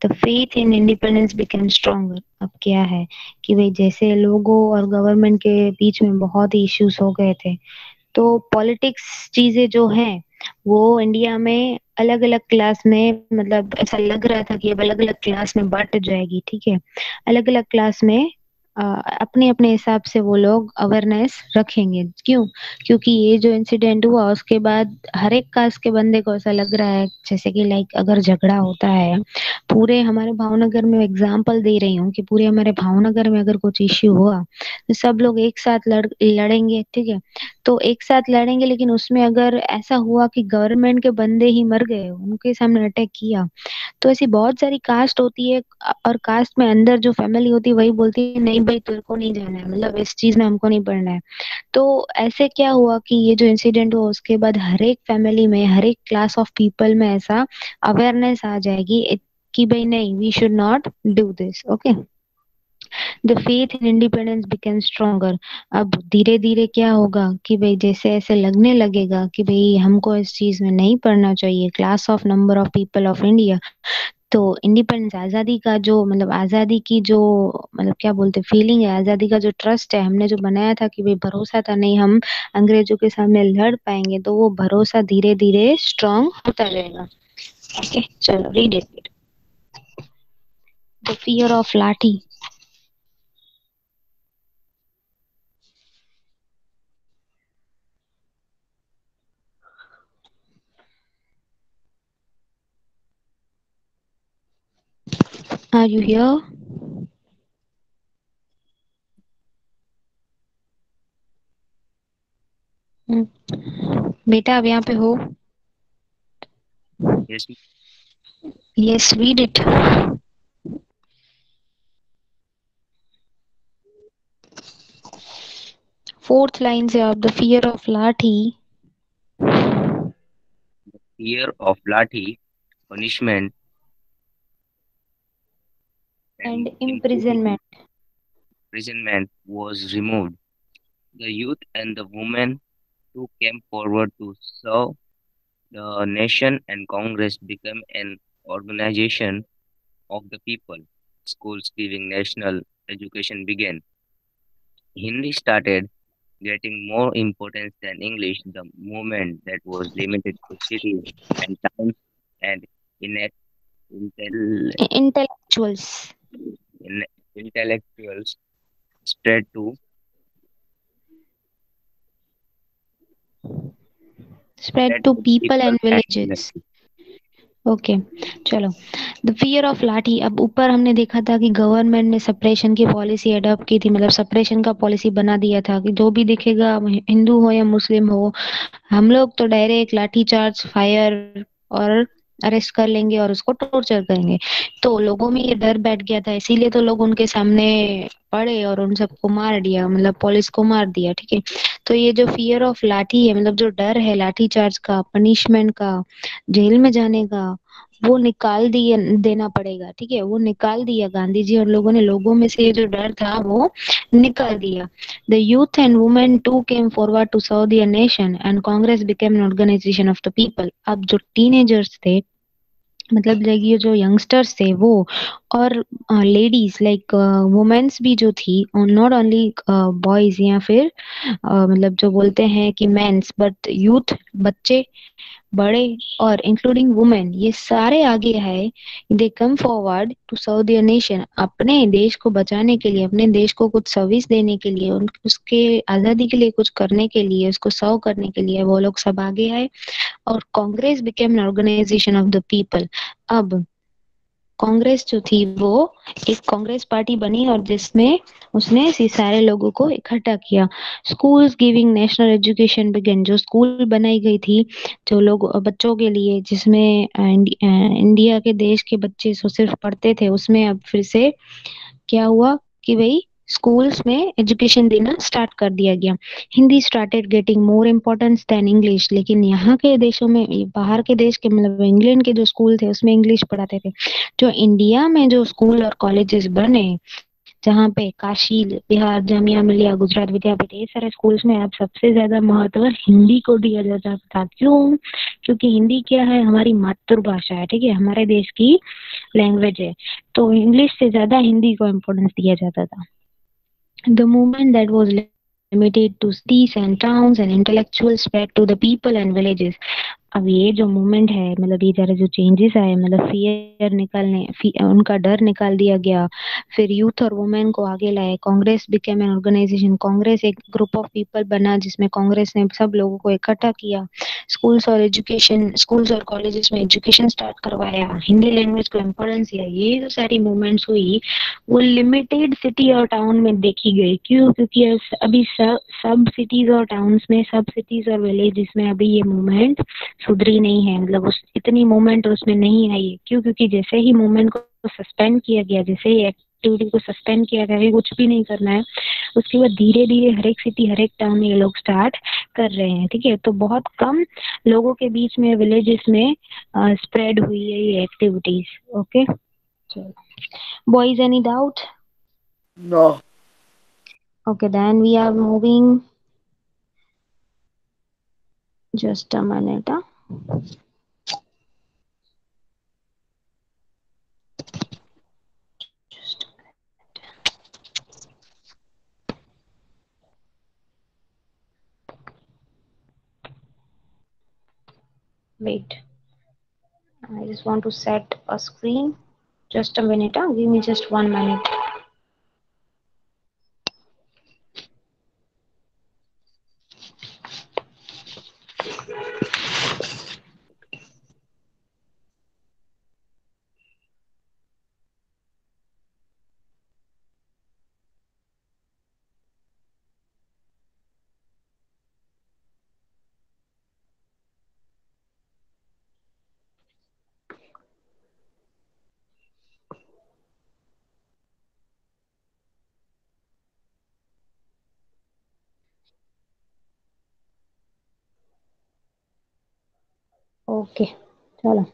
The faith in independence became stronger. अब क्या है कि भाई जैसे लोगों और गवर्नमेंट के बीच में बहुत ही इश्यूज हो गए थे, तो पॉलिटिक्स चीजें जो हैं वो इंडिया में अलग अलग क्लास में, मतलब ऐसा लग रहा था कि अब अलग अलग क्लास में बट जाएगी, ठीक है। अलग अलग क्लास में अपने अपने हिसाब से वो लोग अवेयरनेस रखेंगे। क्यों? क्योंकि ये जो इंसिडेंट हुआ उसके बाद हर एक कास्ट के बंदे को ऐसा लग रहा है जैसे कि लाइक अगर झगड़ा होता है पूरे हमारे भावनगर में, एग्जांपल दे रही हूँ कि पूरे हमारे भावनगर में अगर कुछ इश्यू हुआ तो सब लोग एक साथ लड़ेंगे, ठीक है। तो एक साथ लड़ेंगे, लेकिन उसमें अगर ऐसा हुआ कि गवर्नमेंट के बंदे ही मर गए, उनके सामने अटैक किया, तो ऐसी बहुत सारी कास्ट होती है और कास्ट में अंदर जो फैमिली होती है वही बोलती है नहीं भाई तेरे को नहीं जाना है, मतलब इस चीज में हमको नहीं पढ़ना है। तो ऐसे क्या हुआ कि ये जो इंसिडेंट हुआ उसके बाद हर एक फैमिली में, हर एक क्लास ऑफ पीपल में ऐसा अवेयरनेस आ जाएगी कि भाई नहीं, we should not do this, okay. The faith in independence became stronger. अब धीरे धीरे क्या होगा कि भाई जैसे ऐसे लगने लगेगा कि भाई हमको इस चीज में नहीं पढ़ना चाहिए, class of number of people of India, तो इंडिपेंडेंस, आजादी का जो, मतलब आजादी की जो, मतलब क्या बोलते फीलिंग है, आजादी का जो ट्रस्ट है हमने जो बनाया था कि भाई भरोसा था नहीं हम अंग्रेजों के सामने लड़ पाएंगे, तो वो भरोसा धीरे धीरे स्ट्रांग होता जाएगा। ओके, चलो read it. The fear of lathi. Are you here? बेटा अब यहाँ पे हो? Yes, yes, read it. Fourth line से आप the fear of lathi Fear of Lathi, punishment, and and imprisonment imprisonment was removed. The youth and the women who came forward to serve the nation and Congress became an organization of the people. Schools giving national education began. Hindi started getting more importance than English. The movement that was limited to cities and towns and in, intel, intellectuals in, intellectuals spread to spread spread to to people people and and villages. villages. Okay चलो द फियर ऑफ लाठी अब ऊपर हमने देखा था कि गवर्नमेंट ने सप्रेशन की पॉलिसी अडॉप्ट की थी मतलब सप्रेशन का पॉलिसी बना दिया था कि जो भी दिखेगा हिंदू हो या मुस्लिम हो हम लोग तो डायरेक्ट लाठी चार्ज फायर और अरेस्ट कर लेंगे और उसको टॉर्चर करेंगे तो लोगों में ये डर बैठ गया था इसीलिए तो लोग उनके सामने पड़े और उन सबको मार दिया मतलब पुलिस को मार दिया ठीक है तो ये जो फियर ऑफ लाठी है मतलब जो डर है लाठी चार्ज का पनिशमेंट का जेल में जाने का वो निकाल दिया देना पड़ेगा ठीक है वो निकाल दिया गांधी जी और लोगों ने लोगों में से ये जो डर था वो निकाल दिया the youth and women to came forward to serve the nation and Congress became an organisation of the people अब जो टीनेजर्स थे मतलब लाइक ये जो यंगस्टर्स थे वो और लेडीज लाइक वुमेन्स भी जो थी नॉट ओनली बॉयज या फिर मतलब जो बोलते हैं कि मेंस बट यूथ बच्चे बड़े और इंक्लूडिंग वुमेन ये सारे आगे आए they come forward to serve their nation अपने देश को बचाने के लिए अपने देश को कुछ सर्विस देने के लिए उसके आजादी के लिए कुछ करने के लिए उसको सर्व करने के लिए वो लोग सब आगे आए और Congress became an organisation of the people अब कांग्रेस जो थी वो एक कांग्रेस पार्टी बनी और जिसमें उसने इसी सारे लोगों को इकट्ठा किया schools giving national education began जो स्कूल बनाई गई थी जो लोग बच्चों के लिए जिसमें इंडिया के देश के बच्चे सिर्फ पढ़ते थे उसमें अब फिर से क्या हुआ कि भाई स्कूल्स में एजुकेशन देना स्टार्ट कर दिया गया Hindi started getting more importance than English लेकिन यहाँ के देशों में बाहर के देश के मतलब इंग्लैंड के जो स्कूल थे उसमें इंग्लिश पढ़ाते थे जो इंडिया में जो स्कूल और कॉलेजेस बने जहाँ पे काशी बिहार जामिया मिलिया गुजरात विद्यापीठ ये सारे स्कूल्स में अब सबसे ज्यादा महत्व हिंदी को दिया जाता था क्यों क्योंकि हिंदी क्या है हमारी मातृभाषा है ठीक है हमारे देश की लैंग्वेज है तो इंग्लिश से ज्यादा हिंदी को इम्पोर्टेंस दिया जाता था the movement that was limited to cities and towns and intellectual spread to the people and villages अब ये जो मूवमेंट है मतलब ये जरा जो चेंजेस आए मतलब फियर उनका डर निकाल दिया गया फिर यूथ और वुमेन को आगे लाए Congress became an organisation Congress एक ग्रुप ऑफ पीपल बना जिसमें कांग्रेस ने सब लोगों को इकट्ठा किया स्कूल्स और कॉलेजेस में एजुकेशन स्टार्ट करवाया हिंदी लैंग्वेज को इम्पोर्टेंस दिया ये जो सारी मूवमेंट्स हुई वो लिमिटेड सिटी और टाउन में देखी गई क्यों क्योंकि अभी सब सिटीज और टाउन्स में सब सिटीज और विलेजेस में अभी ये मूवमेंट सुधरी नहीं है मतलब उस इतनी मूवमेंट उसमें नहीं आई है क्यों क्योंकि जैसे ही मूवमेंट को सस्पेंड किया गया जैसे ही एक्टिविटी को सस्पेंड किया गया है कुछ भी नहीं करना है उसके बाद धीरे धीरे हर एक सिटी हर एक टाउन में ये लोग स्टार्ट कर रहे हैं ठीक है तो बहुत कम लोगों के बीच में विलेजेस में स्प्रेड हुई है ये एक्टिविटीज ओके चलो boys any doubt No. okay then we are moving just a minute wait I just want to set a screen just a minute give me just 1 minute okay चलो.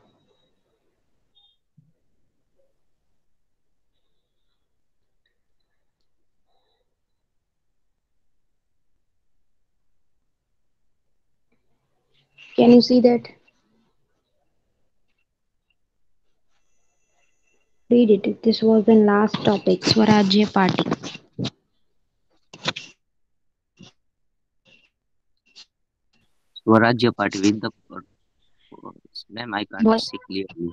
Can you see that? Read it. This was the last topic, Swarajya Party. Swarajya Party with the ma'am, I can't What see clearly.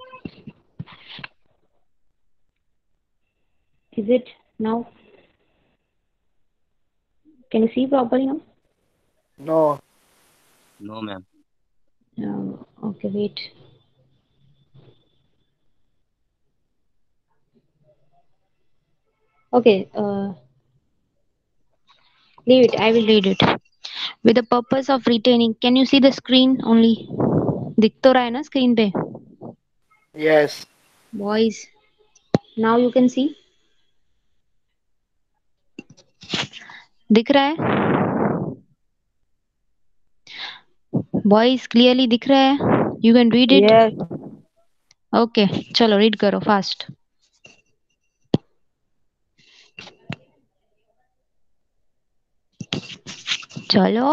is it now? Can you see properly now? No. No, ma'am. Okay, wait. Okay, leave it. I will read it. With the purpose of retaining, can you see the screen only? दिख तो रहा है ना screen पे? Yes. Boys, now you can see. दिख रहा है? Boys, clearly दिख रहा है? You can read it. Yes. Okay, चलो read करो fast. चलो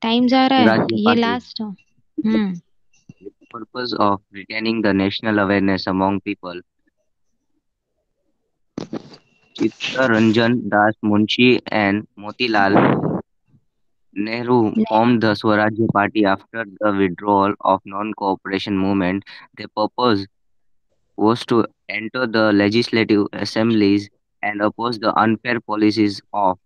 टाइम जा रहा है. Swarajya ये Party last. Hmm. with the purpose of retaining the national awareness among people. Chittaranjan Das Munshi and Motilal Nehru formed the Swarajya Party after the withdrawal of non-cooperation movement. Their purpose was to enter the legislative assemblies and oppose the unfair policies of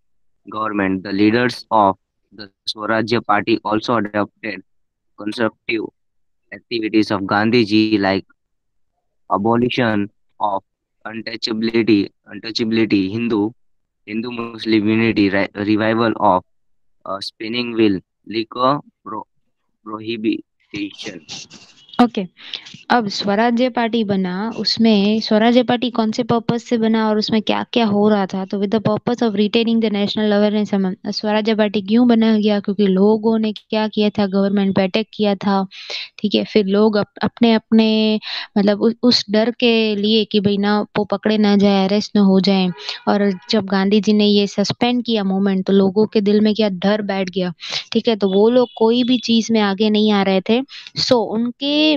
government. The leaders of the Swarajya Party also adopted constructive activities of Gandhiji like abolition of Hindu Muslim unity, revival of spinning wheel, liquor prohibition. Okay. अब स्वराज्य पार्टी बना. उसमें स्वराज्य पार्टी कौन से पर्पस से बना और उसमें क्या क्या हो रहा था? तो with the purpose of retaining the national awareness. स्वराज्य पार्टी क्यों बना गया? क्योंकि लोगों ने क्या किया था, गवर्नमेंट पे अटैक किया था. ठीक है, फिर लोग अपने अपने मतलब उस डर के लिए कि भाई ना वो पकड़े ना जाए, अरेस्ट ना हो जाए. और जब गांधी जी ने ये सस्पेंड किया मूवमेंट तो लोगों के दिल में क्या डर बैठ गया. ठीक है, तो वो लोग कोई भी चीज में आगे नहीं आ रहे थे. सो उनके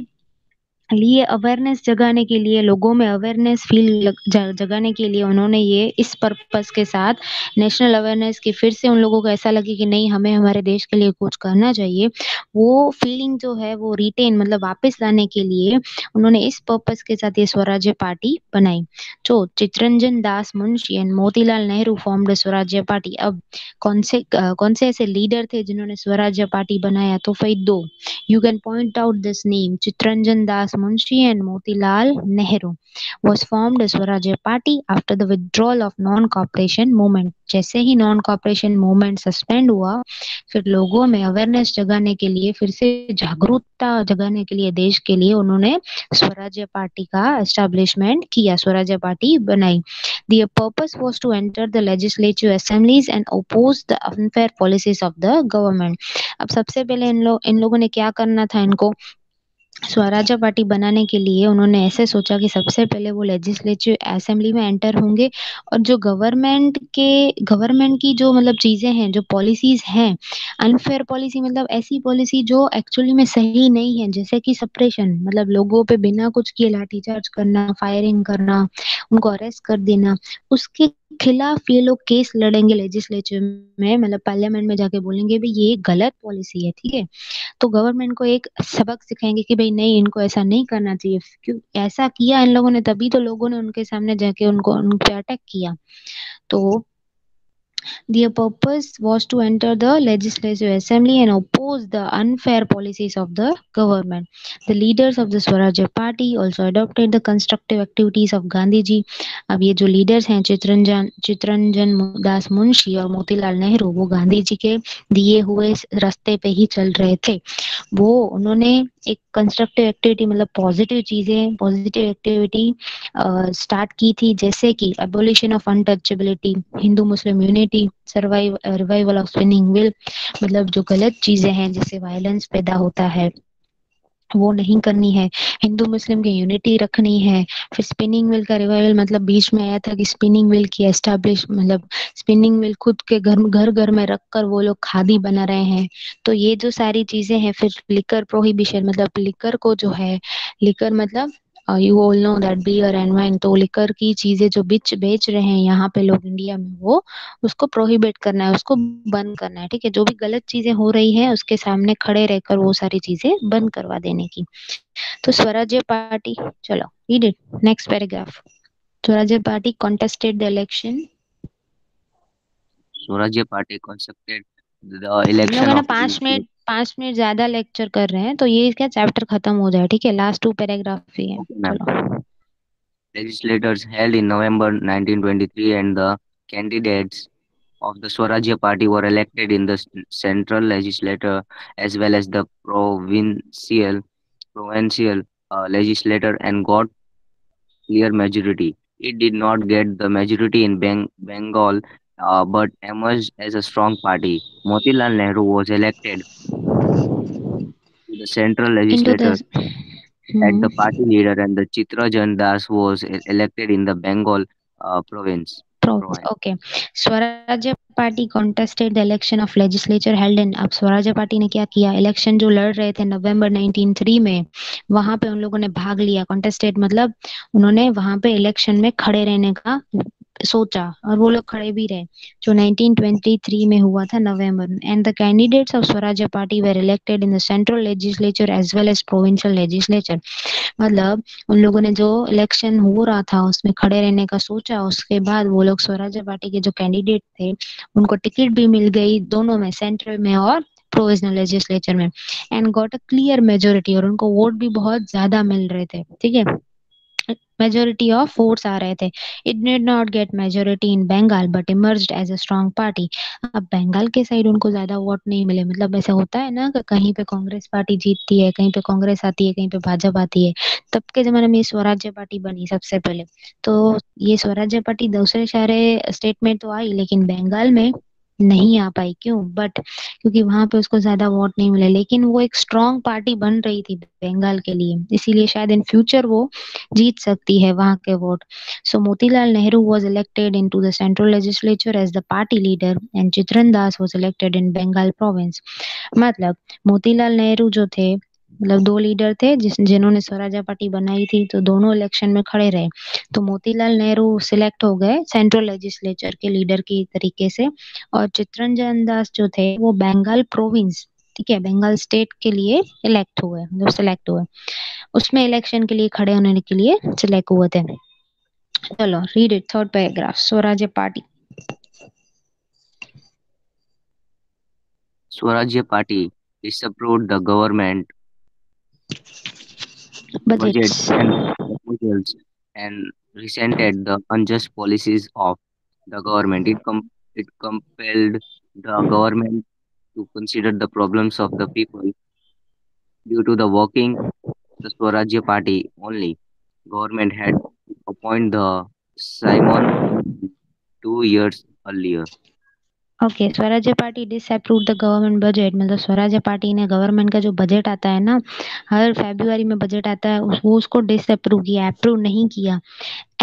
लिए अवेयरनेस जगाने के लिए, लोगों में अवेयरनेस फील जगाने के लिए उन्होंने ये इस पर्पस के साथ नेशनल अवेयरनेस की फिर से उन लोगों को ऐसा लगे कि नहीं हमें हमारे देश के लिए कुछ करना चाहिए. वो फीलिंग जो है वो रिटेन मतलब वापस लाने के लिए उन्होंने इस पर्पस के साथ ये स्वराज्य पार्टी बनाई. जो चित्तरंजन दास मुंशी एंड मोतीलाल नेहरू फॉर्म्ड स्वराज्य पार्टी. अब कौन से ऐसे लीडर थे जिन्होंने स्वराज्य पार्टी बनाया? तो भाई दो. You can point out this name. Chittaranjan Das Munshi and Motilal Nehru was formed as Swarajya Party after the withdrawal of non-cooperation movement. जैसे ही नॉन कॉपरेशन मूवमेंट सस्पेंड हुआ, फिर लोगों में अवेयरनेस जगाने के लिए, फिर से जागरूकता जगाने के लिए देश के लिए उन्होंने स्वराज्य पार्टी का एस्टेब्लिशमेंट किया, स्वराज्य पार्टी बनाई. The purpose was to enter the legislative assemblies and oppose the unfair policies of the government. अब सबसे पहले इन लोगों ने क्या करना था? इनको स्वराज्य पार्टी बनाने के लिए उन्होंने ऐसे सोचा कि सबसे पहले वो लेजिस्लेटिव असेंबली में एंटर होंगे और जो गवर्नमेंट की जो मतलब चीजें हैं, जो पॉलिसीज हैं, अनफेयर पॉलिसी मतलब ऐसी पॉलिसी जो एक्चुअली में सही नहीं है, जैसे कि सप्रेशन मतलब लोगों पे बिना कुछ किए लाठीचार्ज करना, फायरिंग करना, उनको अरेस्ट कर देना, उसके खिलाफ ये लोग केस लड़ेंगे लेजिस्लेटिव में, मतलब पार्लियामेंट में जाके बोलेंगे भाई ये गलत पॉलिसी है. ठीक है, तो गवर्नमेंट को एक सबक सिखाएंगे कि भाई नहीं इनको ऐसा नहीं करना चाहिए. क्यों ऐसा किया इन लोगों ने? तभी तो लोगों ने उनके सामने जाके उन पे अटैक किया. तो their purpose was to enter the legislative assembly and oppose the unfair policies of the government. The leaders of the Swarajya Party also adopted the constructive activities of Gandhi ji. अब ये जो लीडर्स हैं चित्तरंजन दास मुंशी और मोतीलाल नेहरू, वो गांधी जी के दिए हुए रास्ते पे ही चल रहे थे. वो उन्होंने एक कंस्ट्रक्टिव एक्टिविटी मतलब पॉजिटिव एक्टिविटी स्टार्ट की थी, जैसे कि abolition of untouchability, Hindu Muslim unity, revival of spinning wheel मतलब जो गलत चीजें हैं जिससे वायलेंस पैदा होता है, वो नहीं करनी है, हिंदू मुस्लिम की यूनिटी रखनी है। फिर स्पिनिंग मिल का रिवाइवल, मतलब बीच में आया था कि स्पिनिंग मिल की एस्टैब्लिश, मतलब स्पिनिंग मिल खुद के घर घर में रखकर वो लोग खादी बना रहे हैं। तो ये जो सारी चीजें हैं। फिर लिकर प्रोहिबिशन, मतलब लिकर को जो है, लिकर मतलब you all know that beer and wine, तो लिकर की चीजें जो बेच बेच रहे हैं यहाँ पे लोग इंडिया में, वो उसको प्रोहिबिट करना है, उसको बंद करना है। ठीक है, जो भी गलत चीजें हो रही है उसके सामने खड़े रहकर वो सारी चीजें बंद करवा देने की। तो स्वराज्य पार्टी, चलो रीड इट, नेक्स्ट पैराग्राफ। स्वराज्य party contested the election। Swarajya Party conducted the हम लोग election है ना of 5 मिनट ज्यादा लेक्चर कर रहे हैं, तो ये क्या चैप्टर खत्म हो जाए। ठीक है, लास्ट 2 पैराग्राफ ही है, okay, ma'am. चलो। Legislators held in November 1923, and the candidates of the Swarajya Party were elected in the central legislature as well as the provincial legislature and got clear majority. It did not get the majority in Bengal, but emerged as a strong party. Motilal Nehru was elected to the central Into the legislature as hmm. the party leader, and the Chitrajan Das was elected in the Bengal Province, province. okay। स्वराज्य party contested the election of legislature held in। अब स्वराज्य पार्टी ने क्या किया, इलेक्शन जो लड़ रहे थे नवंबर 1903 में, वहां पे उन लोगों ने भाग लिया। contested मतलब उन्होंने वहां पे इलेक्शन में खड़े रहने का सोचा, और वो लोग खड़े भी रहे, जो 1923 में हुआ था नवंबर में। And the candidates of Swarajya party were elected in the central legislature as well as provincial legislature. मतलब उन लोगों ने जो इलेक्शन हो रहा था उसमें खड़े रहने का सोचा, उसके बाद वो लोग स्वराज्य पार्टी के जो कैंडिडेट थे उनको टिकट भी मिल गई, दोनों में, सेंट्रल में और प्रोविजनल लेजिस्लेचर में। And got a clear majority, और उनको वोट भी बहुत ज्यादा मिल रहे थे। ठीक है, मेजोरिटी ऑफ वोट्स आ रहे थे। It did not get majority in Bengal but emerged as a strong party. अब बंगाल के साइड उनको ज्यादा वोट नहीं मिले, मतलब ऐसा होता है ना कि कहीं पे कांग्रेस पार्टी जीतती है, कहीं पे कांग्रेस आती है, कहीं पे भाजपा आती है। तब के जमाने में स्वराज्य पार्टी बनी सबसे पहले। तो ये स्वराज्य पार्टी दूसरे सारे स्टेट में तो आई, लेकिन बंगाल में नहीं आ पाई। क्यों? बट क्योंकि वहां पे उसको ज्यादा वोट नहीं मिले, लेकिन वो एक स्ट्रांग पार्टी बन रही थी बंगाल के लिए, इसीलिए शायद इन फ्यूचर वो जीत सकती है वहां के vote. So Motilal Nehru was elected into the central legislature as the party leader and Chitran Das was elected in Bengal province। मतलब मोतीलाल नेहरू जो थे, मतलब दो लीडर थे जिन्होंने स्वराज्य पार्टी बनाई थी, तो दोनों इलेक्शन में खड़े रहे। तो मोतीलाल नेहरू सिलेक्ट हो गए सेंट्रल लेजिस्लेचर के लीडर की तरीके से, और चित्रंजन दास जो थे वो बंगाल प्रोविंस, ठीक है, बंगाल स्टेट के लिए इलेक्ट हुए, मतलब सिलेक्ट हुए, उसमें इलेक्शन के लिए खड़े होने के लिए सिलेक्ट हुए थे। चलो रीड इट, थर्ड पैराग्राफ, स्वराज्य party. Swarajya Party disapproved the government budget budgets. and proposals and resented the unjust policies of the government. It compelled the government to consider the problems of the people due to the working the Swarajya Party only. Government had to appoint the Simon Committee 2 years earlier. Okay, स्वराज्य party disapprove the government budget, मतलब स्वराज्य पार्टी ने गवर्नमेंट का जो बजट आता है ना, हर फेब्रुआरी में बजट आता है, वो उसको डिसअप्रूव किया, अप्रूव नहीं किया।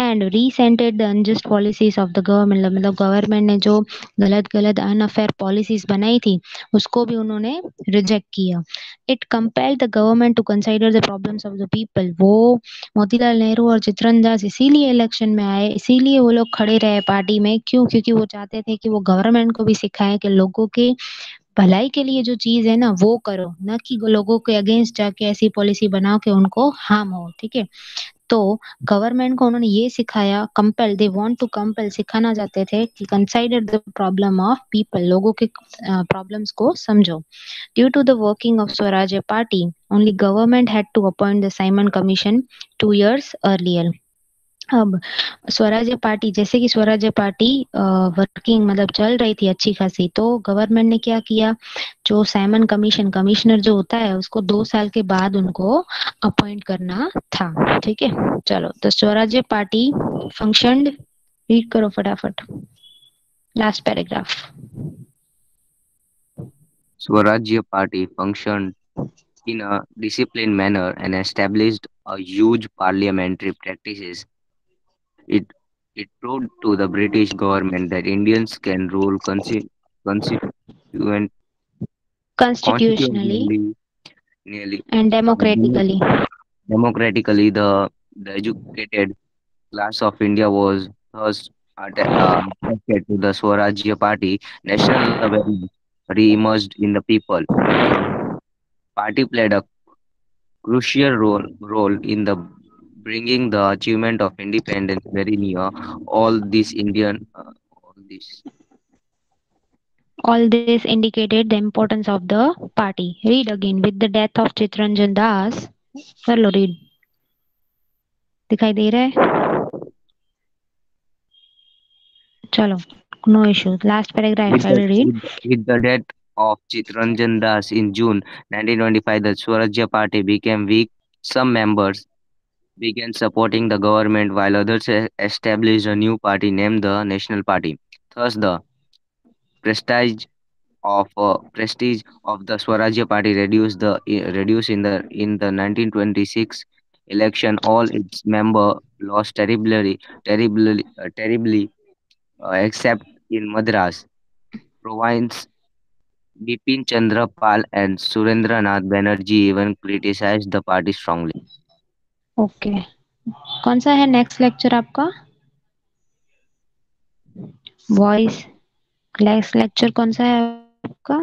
And resented the unjust policies of the government, मतलब गवर्नमेंट ने जो गलत गलत अनफेयर पॉलिसीज बनाई थी उसको भी उन्होंने रिजेक्ट किया। It compelled the government to consider the problems of the people. वो मोतीलाल नेहरू और चित्रन दास इसीलिए इलेक्शन में आए, इसीलिए वो लोग खड़े रहे पार्टी में। क्यों? क्योंकि वो चाहते थे कि वो गवर्नमेंट को भी सिखाए कि लोगों के भलाई के लिए जो चीज है ना वो करो, ना कि लोगों के अगेंस्ट जाके ऐसी पॉलिसी बनाओ कि उनको हार्म हो। ठीक है, तो गवर्नमेंट को उन्होंने ये सिखाया, compel, they want to compel, सिखाना चाहते थे कि consider the problem of people, लोगों के प्रॉब्लम्स को समझो। Due to the working of Swarajya Party only government had to appoint the Simon Commission 2 years earlier. अब स्वराज्य पार्टी, जैसे कि स्वराज्य पार्टी वर्किंग मतलब चल रही थी अच्छी खासी, तो गवर्नमेंट ने क्या किया, जो साइमन कमीशन, कमिश्नर जो होता है उसको 2 साल के बाद उनको अपॉइंट करना था। ठीक है, चलो, तो स्वराज्य पार्टी फंक्शनड, रीड करो फटाफट last paragraph. Swarajya Party functioned in a disciplined manner and established a huge parliamentary practices. It it proved to the British government that Indians can rule constituent, Constitutionally constitutionally nearly and demo- democratically. democratically. The educated class of India was thus attracted to the Swarajya Party. National awareness re-emerged in the people. The party played a crucial role in the bringing the achievement of independence very near. All this All this indicated the importance of the party. Read again. With the death of Chittaranjan Das, कर लो read. दिखाई दे रहा है? चलो, no issue. Last paragraph I will read. with the death of Chitranjan Das in June 1925, the Swarajya Party became weak. Some members began supporting the government while others established a new party named the National Party. Thus, the prestige prestige of the Swarajya Party reduced in the 1926 election. All its members lost terribly, except in Madras province. Bipin Chandra Pal and Surendranath Banerjee even criticized the party strongly. Okay. कौन सा है नेक्स्ट लेक्चर आपका? वॉइस नेक्स्ट लेक्चर कौन सा है आपका?